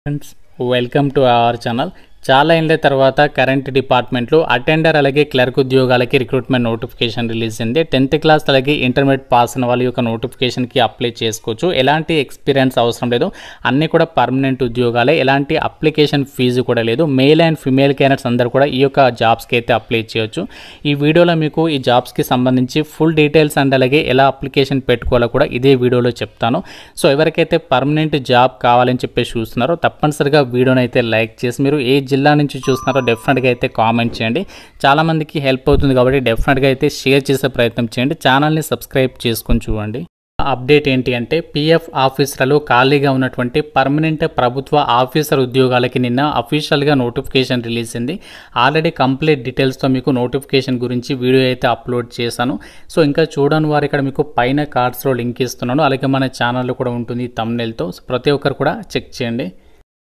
Friends, welcome to our channel. చాలా ఏళ్ళ తర్వాత కరెంట్ డిపార్ట్మెంట్లో అటెండర్ అలాగే క్లర్క్ ఉద్యోగాలకి రిక్రూట్మెంట్ నోటిఫికేషన్ రిలీజ్ అయింది. 10th క్లాస్ అలాగే ఇంటర్మీడియట్ పాస్ అయిన వాళ్ళ యొక్క నోటిఫికేషన్కి అప్లై చేసుకోవచ్చు. ఎలాంటి ఎక్స్పీరియన్స్ అవసరం లేదు, అన్నీ కూడా పర్మనెంట్ ఉద్యోగాలే, ఎలాంటి అప్లికేషన్ ఫీజు కూడా లేదు. మేల్ అండ్ ఫిమేల్ క్యాండిడేట్స్ అందరూ కూడా ఈ యొక్క జాబ్స్కి అయితే అప్లై చేయొచ్చు. ఈ వీడియోలో మీకు ఈ జాబ్స్కి సంబంధించి ఫుల్ డీటెయిల్స్ అండ్ అలాగే ఎలా అప్లికేషన్ పెట్టుకోవాలో కూడా ఇదే వీడియోలో చెప్తాను. సో ఎవరికైతే పర్మనెంట్ జాబ్ కావాలని చెప్పేసి చూస్తున్నారో తప్పనిసరిగా వీడియోని అయితే లైక్ చేసి, మీరు ఏ జిల్లా నుంచి చూస్తున్నారో డెఫినెట్గా అయితే కామెంట్ చేయండి. చాలామందికి హెల్ప్ అవుతుంది కాబట్టి డెఫినెట్గా అయితే షేర్ చేసే ప్రయత్నం చేయండి. ఛానల్ని సబ్స్క్రైబ్ చేసుకొని చూడండి. అప్డేట్ ఏంటి అంటే, పిఎఫ్ ఆఫీసర్లు ఖాళీగా ఉన్నటువంటి పర్మనెంట్ ప్రభుత్వ ఆఫీసర్ ఉద్యోగాలకి నిన్న అఫీషియల్గా నోటిఫికేషన్ రిలీజ్ అయింది. ఆల్రెడీ కంప్లీట్ డీటెయిల్స్తో మీకు నోటిఫికేషన్ గురించి వీడియో అయితే అప్లోడ్ చేశాను. సో ఇంకా చూడని వారు ఇక్కడ మీకు పైన కార్డ్స్లో లింక్ ఇస్తున్నాను, అలాగే మన ఛానల్లో కూడా ఉంటుంది థంబ్నెయిల్తో. ప్రతి ఒక్కరు కూడా చెక్ చేయండి.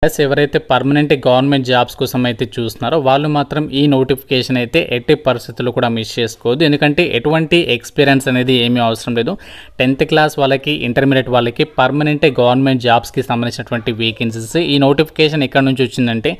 ప్లస్ ఎవరైతే పర్మనెంట్ గవర్నమెంట్ జాబ్స్ కోసం అయితే చూస్తున్నారో వాళ్ళు మాత్రం ఈ నోటిఫికేషన్ అయితే ఎట్టి పరిస్థితుల్లో కూడా మిస్ చేసుకోవద్దు. ఎందుకంటే ఎటువంటి ఎక్స్పీరియన్స్ అనేది ఏమీ అవసరం లేదు. 10th క్లాస్ వాళ్ళకి, ఇంటర్మీడియట్ వాళ్ళకి పర్మనెంట్ గవర్నమెంట్ జాబ్స్కి సంబంధించినటువంటి వేకెన్సీస్. ఈ నోటిఫికేషన్ ఎక్కడి నుంచి వచ్చిందంటే,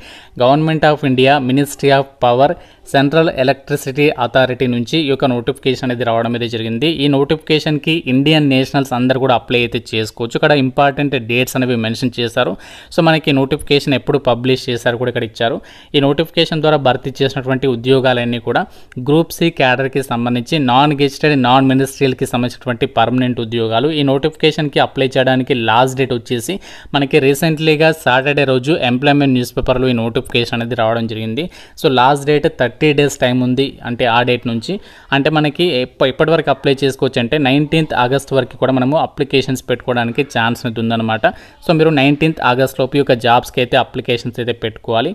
government of India, ministry of power, central electricity authority నుంచి ఈ యొక్క నోటిఫికేషన్ అనేది రావడం అయితే జరిగింది. ఈ నోటిఫికేషన్కి ఇండియన్ నేషనల్స్ అందరూ కూడా అప్లై అయితే చేసుకోవచ్చు. ఇక్కడ ఇంపార్టెంట్ డేట్స్ అనేవి మెన్షన్ చేశారు. సో మనకి నోటిఫికేషన్ ఎప్పుడు పబ్లిష్ చేశారు కూడా ఇక్కడ ఇచ్చారు. ఈ నోటిఫికేషన్ ద్వారా భర్తీ చేసినటువంటి ఉద్యోగాలన్నీ కూడా గ్రూప్ సి క్యాడర్కి సంబంధించి నాన్ గెజిటెడ్, నాన్ మినిస్ట్రియల్కి సంబంధించినటువంటి పర్మనెంట్ ఉద్యోగాలు. ఈ నోటిఫికేషన్కి అప్లై చేయడానికి లాస్ట్ డేట్ వచ్చేసి మనకి రీసెంట్లీగా సాటర్డే రోజు ఎంప్లాయ్మెంట్ న్యూస్ పేపర్లో ఈ నోటిఫికేషన్ అనేది రావడం జరిగింది. So last date 30 days time ఉంది, అంటే ఆ డేట్ నుంచి. అంటే మనకి ఎప్పటి వరకు అప్లై చేసుకోవచ్చు అంటే 19th ఆగస్ట్ వరకు కూడా మనము అప్లికేషన్స్ పెట్టుకోవడానికి ఛాన్స్ అనేది ఉందన్నమాట. సో మీరు 19th ఆగస్ట్ లోపు యొక్క జాబ్స్కి అయితే అప్లికేషన్స్ అయితే పెట్టుకోవాలి.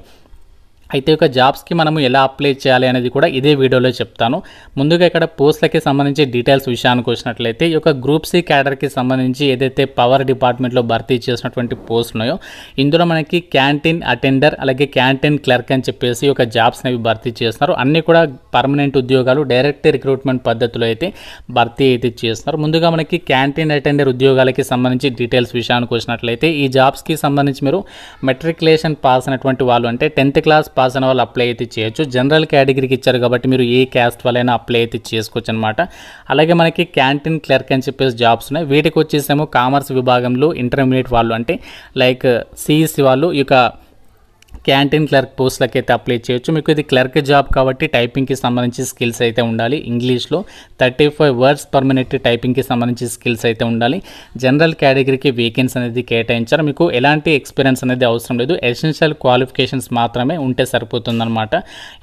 అయితే ఒక జాబ్స్కి మనము ఎలా అప్లై చేయాలి అనేది కూడా ఇదే వీడియోలో చెప్తాను. ముందుగా ఇక్కడ పోస్టులకి సంబంధించి డీటెయిల్స్ విషయానికి వచ్చినట్లయితే, ఈ యొక్క గ్రూప్ సి క్యాడర్కి సంబంధించి ఏదైతే పవర్ డిపార్ట్మెంట్లో భర్తీ చేసినటువంటి పోస్ట్ ఉన్నాయో ఇందులో మనకి క్యాంటీన్ అటెండర్ అలాగే క్యాంటీన్ క్లర్క్ అని చెప్పేసి ఒక జాబ్స్ అనేవి భర్తీ చేస్తున్నారు. అన్నీ కూడా పర్మనెంట్ ఉద్యోగాలు, డైరెక్ట్ రిక్రూట్మెంట్ పద్ధతిలో అయితే భర్తీ అయితే చేస్తున్నారు. ముందుగా మనకి క్యాంటీన్ అటెండర్ ఉద్యోగాలకి సంబంధించి డీటెయిల్స్ విషయానికి వచ్చినట్లయితే, ఈ జాబ్స్కి సంబంధించి మీరు మెట్రికులేషన్ పాస్ అయినటువంటి వాళ్ళు, అంటే 10th క్లాస్ పాస్ అయిన వాళ్ళు అప్లై అయితే చేయొచ్చు. జనరల్ కేటగిరీకి ఇచ్చారు కాబట్టి మీరు ఏ క్యాస్ట్ వాళ్ళైనా అప్లై అయితే చేసుకోవచ్చు అనమాట. అలాగే మనకి క్యాంటీన్ క్లర్క్ అని చెప్పేసి జాబ్స్ ఉన్నాయి. వీటికి వచ్చేసేమో కామర్స్ విభాగంలో ఇంటర్మీడియట్ వాళ్ళు, అంటే లైక్ సిఈసి వాళ్ళు ఈ యొక్క క్యాంటీన్ క్లర్క్ పోస్టులకి అయితే అప్లై చేయొచ్చు. మీకు ఇది క్లర్క్ జాబ్ కాబట్టి టైపింగ్కి సంబంధించి స్కిల్స్ అయితే ఉండాలి. ఇంగ్లీష్లో 35 words per minute టైపింగ్కి సంబంధించి స్కిల్స్ అయితే ఉండాలి. జనరల్ కేటగిరీకి వేకెన్సీ అనేది కేటాయించారు. మీకు ఎలాంటి ఎక్స్పీరియన్స్ అనేది అవసరం లేదు, ఎసెన్షియల్ క్వాలిఫికేషన్స్ మాత్రమే ఉంటే సరిపోతుందన్నమాట.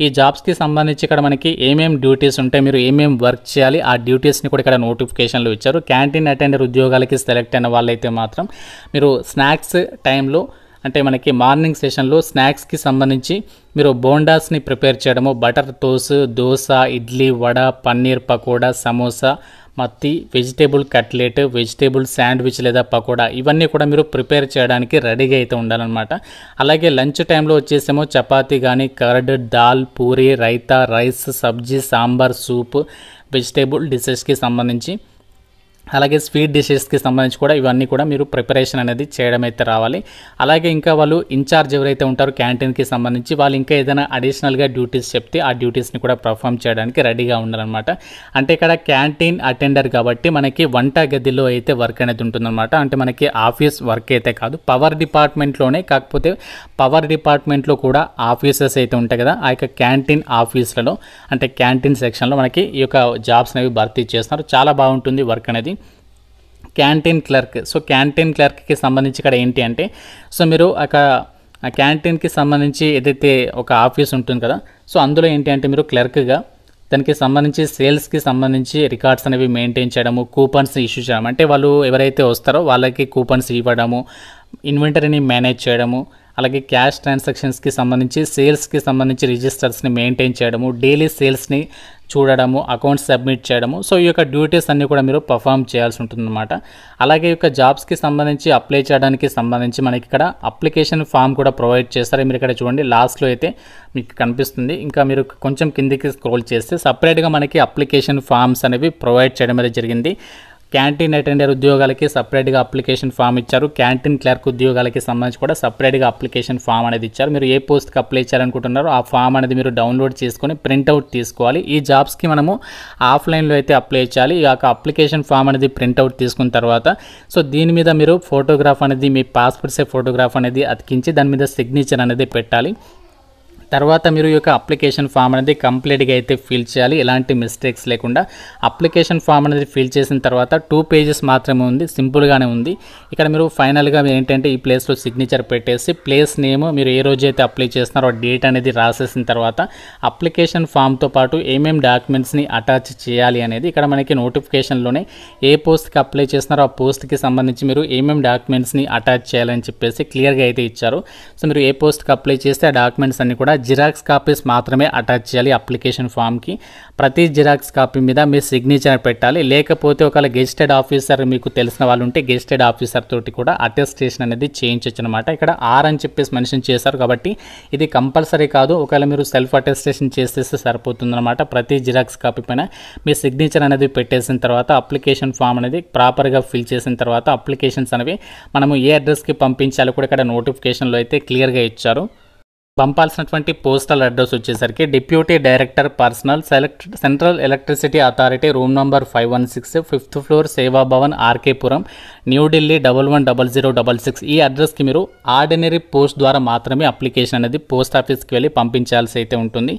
ఈ జాబ్స్కి సంబంధించి ఇక్కడ మనకి ఏమేమి డ్యూటీస్ ఉంటాయి, మీరు ఏమేమి వర్క్ చేయాలి, ఆ డ్యూటీస్ని కూడా ఇక్కడ నోటిఫికేషన్లో ఇచ్చారు. క్యాంటీన్ అటెండర్ ఉద్యోగాలకి సెలెక్ట్ అయిన వాళ్ళైతే మాత్రం మీరు స్నాక్స్ టైంలో, అంటే మనకి మార్నింగ్ సెషన్లో స్నాక్స్కి సంబంధించి మీరు బోండాస్ని ప్రిపేర్ చేయడము, బటర్ టోస్, దోశ, ఇడ్లీ, వడ, పన్నీర్ పకోడా, సమోసా, మత్తి, వెజిటేబుల్ కట్లెట్, వెజిటేబుల్ శాండ్విచ్ లేదా పకోడా, ఇవన్నీ కూడా మీరు ప్రిపేర్ చేయడానికి రెడీగా అయితే ఉండాలన్నమాట. అలాగే లంచ్ టైంలో వచ్చేసేమో చపాతీ కానీ, కర్డ్, దాల్, పూరి, రైతా, రైస్, సబ్జీ, సాంబార్, సూప్, వెజిటేబుల్ డిషెస్కి సంబంధించి, అలాగే స్వీట్ డిషెస్కి సంబంధించి కూడా ఇవన్నీ కూడా మీరు ప్రిపరేషన్ అనేది చేయడం అయితే రావాలి. అలాగే ఇంకా వాళ్ళు ఇన్ఛార్జ్ ఎవరైతే ఉంటారో క్యాంటీన్కి సంబంధించి, వాళ్ళు ఇంకా ఏదైనా అడిషనల్గా డ్యూటీస్ చెప్తే ఆ డ్యూటీస్ని కూడా పర్ఫామ్ చేయడానికి రెడీగా ఉండాలన్నమాట. అంటే ఇక్కడ క్యాంటీన్ అటెండర్ కాబట్టి మనకి వంట గదిలో అయితే వర్క్ అనేది ఉంటుందన్నమాట. అంటే మనకి ఆఫీస్ వర్క్ అయితే కాదు, పవర్ డిపార్ట్మెంట్లోనే. కాకపోతే పవర్ డిపార్ట్మెంట్లో కూడా ఆఫీసెస్ అయితే ఉంటాయి కదా, ఆ యొక్క క్యాంటీన్ ఆఫీస్లలో, అంటే క్యాంటీన్ సెక్షన్లో మనకి ఈ యొక్క జాబ్స్ అనేవి భర్తీ చేస్తున్నారు. చాలా బాగుంటుంది వర్క్ అనేది. క్యాంటీన్ క్లర్క్, సో క్యాంటీన్ క్లర్క్కి సంబంధించి ఇక్కడ ఏంటి అంటే, సో మీరు అక్కడ ఆ క్యాంటీన్కి సంబంధించి ఏదైతే ఒక ఆఫీస్ ఉంటుంది కదా, సో అందులో ఏంటి అంటే మీరు క్లర్క్గా దానికి సంబంధించి సేల్స్కి సంబంధించి రికార్డ్స్ అనేవి మెయింటైన్ చేయడము, కూపన్స్ ఇష్యూ చేయడం, అంటే వాళ్ళు ఎవరైతే వస్తారో వాళ్ళకి కూపన్స్ ఇవ్వడము, ఇన్వెంటరీని మేనేజ్ చేయడము, అలాగే క్యాష్ ట్రాన్సాక్షన్స్కి సంబంధించి, సేల్స్కి సంబంధించి రిజిస్టర్స్ని మెయింటైన్ చేయడము, డైలీ సేల్స్ని చూడడము, అకౌంట్స్ సబ్మిట్ చేయడము. సో ఈ యొక్క డ్యూటీస్ అన్నీ కూడా మీరు పర్ఫామ్ చేయాల్సి ఉంటుందన్నమాట. అలాగే ఈ యొక్క జాబ్స్కి సంబంధించి అప్లై చేయడానికి సంబంధించి మనకి ఇక్కడ అప్లికేషన్ ఫామ్ కూడా ప్రొవైడ్ చేస్తారు. మీరు ఇక్కడ చూడండి, లాస్ట్లో అయితే మీకు కనిపిస్తుంది. ఇంకా మీరు కొంచెం కిందికి స్క్రోల్ చేస్తే సపరేట్గా మనకి అప్లికేషన్ ఫామ్స్ అనేవి ప్రొవైడ్ చేయడం అనేది జరిగింది. క్యాంటీన్ అటెండర్ ఉద్యోగాలకి సపరేట్గా అప్లికేషన్ ఫామ్ ఇచ్చారు. క్యాంటీన్ క్లర్క్ ఉద్యోగాలకి సంబంధించి కూడా సపరేట్గా అప్లికేషన్ ఫామ్ అనేది ఇచ్చారు. మీరు ఏ పోస్ట్కి అప్లై చేయాలనుకుంటున్నారో ఆ ఫామ్ అనేది మీరు డౌన్లోడ్ చేసుకొని ప్రింట్అవుట్ తీసుకోవాలి. ఈ జాబ్స్కి మనము ఆఫ్లైన్లో అయితే అప్లై చేయాలి. ఈ యొక్క అప్లికేషన్ ఫామ్ అనేది ప్రింట్అవుట్ తీసుకున్న తర్వాత సో దీని మీద మీరు ఫోటోగ్రాఫ్ అనేది మీ పాస్పోర్ట్ సైజ్ ఫోటోగ్రాఫ్ అనేది అతికించి దాని మీద సిగ్నేచర్ అనేది పెట్టాలి. తర్వాత మీరు ఈ యొక్క అప్లికేషన్ ఫామ్ అనేది కంప్లీట్గా అయితే ఫిల్ చేయాలి, ఎలాంటి మిస్టేక్స్ లేకుండా. అప్లికేషన్ ఫామ్ అనేది ఫిల్ చేసిన తర్వాత 2 పేజెస్ మాత్రమే ఉంది, సింపుల్గానే ఉంది. ఇక్కడ మీరు ఫైనల్గా ఏంటంటే ఈ ప్లేస్లో సిగ్నేచర్ పెట్టేసి ప్లేస్ నేమ్ మీరు ఏ రోజైతే అప్లై చేస్తున్నారో డేట్ అనేది రాసేసిన తర్వాత అప్లికేషన్ ఫామ్తో పాటు ఏమేమి డాక్యుమెంట్స్ని అటాచ్ చేయాలి అనేది ఇక్కడ మనకి నోటిఫికేషన్లోనే ఏ పోస్ట్కి అప్లై చేస్తున్నారో ఆ పోస్ట్కి సంబంధించి మీరు ఏమేమి డాక్యుమెంట్స్ని అటాచ్ చేయాలని చెప్పేసి క్లియర్గా అయితే ఇచ్చారు. సో మీరు ఏ పోస్ట్కి అప్లై చేస్తే ఆ డాక్యుమెంట్స్ అన్ని కూడా జిరాక్స్ కాపీస్ మాత్రమే అటాచ్ చేయాలి. అప్లికేషన్ ఫామ్కి ప్రతి జిరాక్స్ కాపీ మీద మీ సిగ్నేచర్ పెట్టాలి. లేకపోతే ఒకవేళ గెజిటెడ్ ఆఫీసర్ మీకు తెలిసిన వాళ్ళు ఉంటే గెజిటెడ్ ఆఫీసర్ తోటి కూడా అటెస్టేషన్ అనేది చేయించవచ్చు అనమాట. ఇక్కడ ఆర్ అని చెప్పేసి మెన్షన్ చేశారు కాబట్టి ఇది కంపల్సరీ కాదు. ఒకవేళ మీరు సెల్ఫ్ అటెస్టేషన్ చేసేస్తే సరిపోతుందన్నమాట. ప్రతి జిరాక్స్ కాపీ పైన మీ సిగ్నేచర్ అనేది పెట్టేసిన తర్వాత అప్లికేషన్ ఫామ్ అనేది ప్రాపర్గా ఫిల్ చేసిన తర్వాత అప్లికేషన్స్ అనేవి మనము ఏ అడ్రస్కి పంపించాలో కూడా ఇక్కడ నోటిఫికేషన్లో అయితే క్లియర్గా ఇచ్చారు. పంపాల్సినటువంటి పోస్టల్ అడ్రస్ వచ్చేసరికి deputy director personal central electricity authority room number 516 5th floor సేవా భవన్ ఆర్కేపురం న్యూఢిల్లీ 110066. ఈ అడ్రస్కి మీరు ఆర్డినరీ పోస్ట్ ద్వారా మాత్రమే అప్లికేషన్ అనేది పోస్ట్ ఆఫీస్కి వెళ్ళి పంపించాల్సి అయితే ఉంటుంది.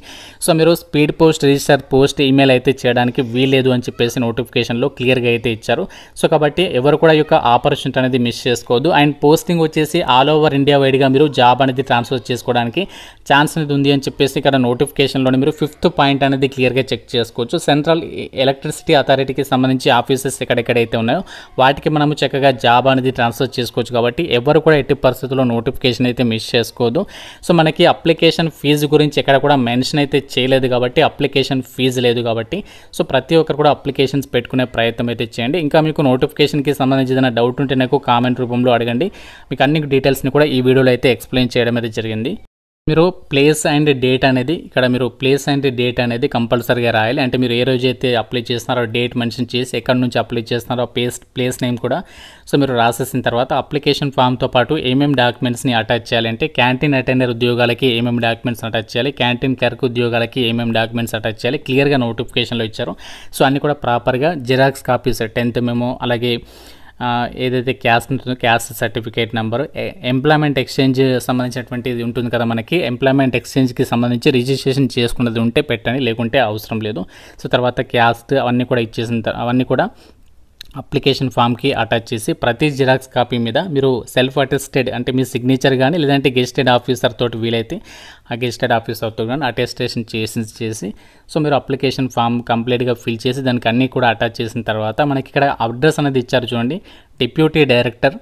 సో మీరు speed post, register post, email అయితే చేయడానికి వీల్లేదు అని చెప్పేసి నోటిఫికేషన్లో క్లియర్గా అయితే ఇచ్చారు. సో కాబట్టి ఎవరు కూడా ఈ యొక్క ఆపర్చునిటీ అనేది మిస్ చేసుకోవద్దు. అండ్ పోస్టింగ్ వచ్చేసి ఆల్ ఓవర్ ఇండియా వైడ్గా మీరు జాబ్ అనేది ట్రాన్స్ఫర్ చేసుకోవడానికి ఛాన్స్ అనేది ఉంది అని చెప్పేసి ఇక్కడ నోటిఫికేషన్లోనే మీరు 5th పాయింట్ అనేది క్లియర్గా చెక్ చేసుకోవచ్చు. సెంట్రల్ ఎలక్ట్రిసిటీ అథారిటీకి సంబంధించి ఆఫీసెస్ ఎక్కడెక్కడైతే ఉన్నాయో వాటికి మనము చక్కగా జాబ్ అనేది ట్రాన్స్ఫర్ చేసుకోవచ్చు. కాబట్టి ఎవరు కూడా ఎట్టి పరిస్థితుల్లో నోటిఫికేషన్ అయితే మిస్ చేసుకోవద్దు. సో మనకి అప్లికేషన్ ఫీజు గురించి ఎక్కడ కూడా మెన్షన్ అయితే చేయలేదు కాబట్టి అప్లికేషన్ ఫీజు లేదు కాబట్టి సో ప్రతి ఒక్కరు కూడా అప్లికేషన్స్ పెట్టుకునే ప్రయత్నం అయితే చేయండి. ఇంకా మీకు నోటిఫికేషన్కి సంబంధించి ఏదైనా డౌట్ ఉంటే నాకు కామెంట్ రూపంలో అడగండి. మీకు అన్ని డీటెయిల్స్ని కూడా ఈ వీడియోలో అయితే ఎక్స్ప్లెయిన్ చేయడం అయితే జరిగింది. మీరు ప్లేస్ అండ్ డేట్ అనేది ఇక్కడ మీరు ప్లేస్ అండ్ డేట్ అనేది కంపల్సరీగా రాయాలి. అంటే మీరు ఏ రోజైతే అప్లై చేస్తున్నారో డేట్ మెన్షన్ చేసి ఎక్కడి నుంచి అప్లై చేస్తున్నారో ప్లేస్ నేమ్ కూడా సో మీరు రాసేసిన తర్వాత అప్లికేషన్ ఫామ్తో పాటు ఏమేమి డాక్యుమెంట్స్ని అటాచ్ చేయాలి అంటే క్యాంటీన్ అటెండర్ ఉద్యోగాలకి ఏమేమి డాక్యుమెంట్స్ అటాచ్ చేయాలి, క్యాంటీన్ క్లర్క్ ఉద్యోగాలకి ఏమేమి డాక్యుమెంట్స్ అటాచ్ చేయాలి క్లియర్గా నోటిఫికేషన్లో ఇచ్చారు. సో అన్నీ కూడా ప్రాపర్గా జిరాక్స్ కాపీస్ 10th మెమో, అలాగే ఏదైతే క్యాస్ట్ ఉంటుందో caste certificate number, employment exchange సంబంధించినటువంటి ఇది ఉంటుంది కదా మనకి, ఎంప్లాయ్మెంట్ ఎక్స్చేంజ్కి సంబంధించి రిజిస్ట్రేషన్ చేసుకున్నది ఉంటే పెట్టండి, లేకుంటే అవసరం లేదు. సో తర్వాత క్యాస్ట్ అవన్నీ కూడా అవన్నీ కూడా అప్లికేషన్ ఫామ్కి అటాచ్ చేసి ప్రతి జిరాక్స్ కాపీ మీద మీరు సెల్ఫ్ అటెస్టెడ్ అంటే మీ సిగ్నేచర్ కానీ లేదంటే గెజిటెడ్ ఆఫీసర్ తోటి వీలైతే ఆ గెజిటెడ్ ఆఫీసర్తో కానీ అటెస్టేషన్ చేసి సో మీరు అప్లికేషన్ ఫామ్ కంప్లీట్గా ఫిల్ చేసి దానికి అన్నీ కూడా అటాచ్ చేసిన తర్వాత మనకి ఇక్కడ అడ్రస్ అనేది ఇచ్చారు చూడండి, deputy director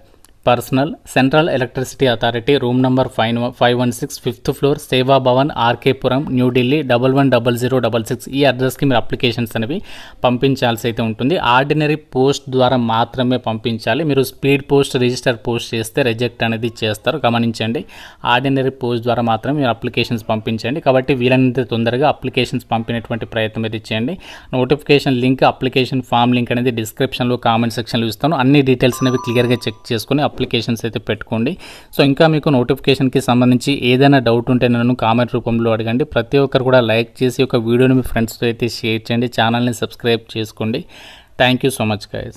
personal central electricity authority room number 516 5th floor సేవా భవన్ ఆర్కేపురం న్యూఢిల్లీ 110066. ఈ అడ్రస్కి మీరు అప్లికేషన్స్ అనేవి పంపించాల్సి అయితే ఉంటుంది. ఆర్డినరీ పోస్ట్ ద్వారా మాత్రమే పంపించాలి. మీరు స్పీడ్ పోస్ట్, రిజిస్టర్ పోస్ట్ చేస్తే రిజెక్ట్ అనేది చేస్తారు, గమనించండి. ఆర్డినరీ పోస్ట్ ద్వారా మాత్రమే మీరు అప్లికేషన్స్ పంపించండి. కాబట్టి వీలైనంత తొందరగా అప్లికేషన్స్ పంపినటువంటి ప్రయత్నం అయితే చేయండి. Notification link, application form link అనేది డిస్క్రిప్షన్లో కామెంట్ సెక్షన్లో ఇస్తాను. అన్ని డీటెయిల్స్ అనేవి క్లియర్గా చెక్ చేసుకొని అప్లికేషన్స్ అయితే పెట్టుకోండి. సో ఇంకా మీకు నోటిఫికేషన్కి సంబంధించి ఏదైనా డౌట్ ఉంటే నన్ను కామెంట్ రూపంలో అడగండి. ప్రతి ఒక్కరు కూడా లైక్ చేసి ఒక వీడియోని మీ ఫ్రెండ్స్తో అయితే షేర్ చేయండి. ఛానల్ని సబ్స్క్రైబ్ చేసుకోండి. Thank you so much guys.